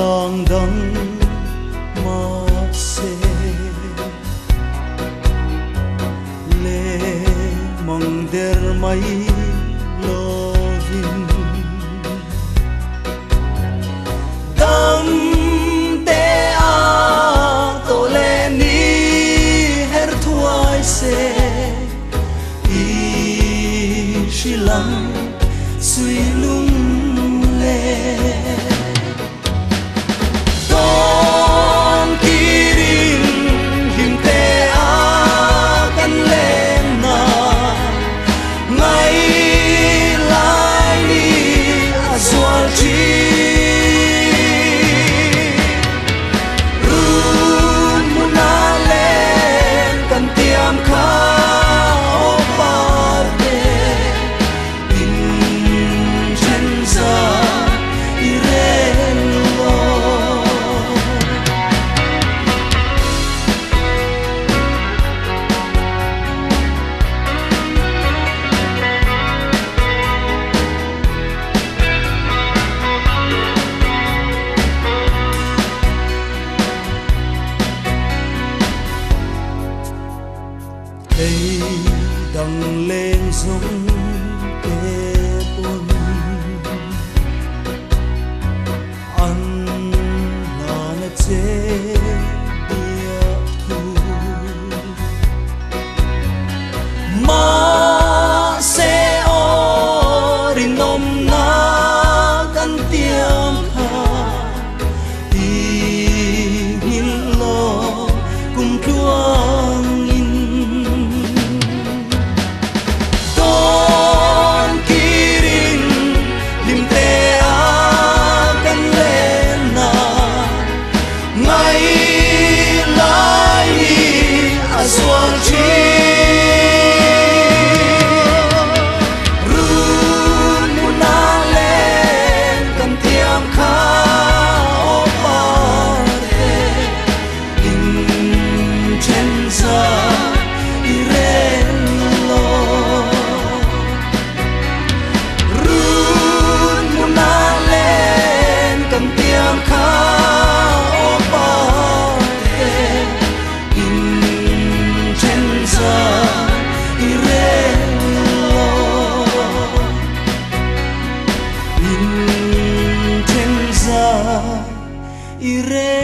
tang dang ma se le mang der mai lovin dam te a to le ni her thuai se i shilang suy lung le đằng lên giống tê bôn ăn là nét chế địa thu mà sẽ ở đình nôm na căn tiêm kha đi nghìn lo cùng chuông ire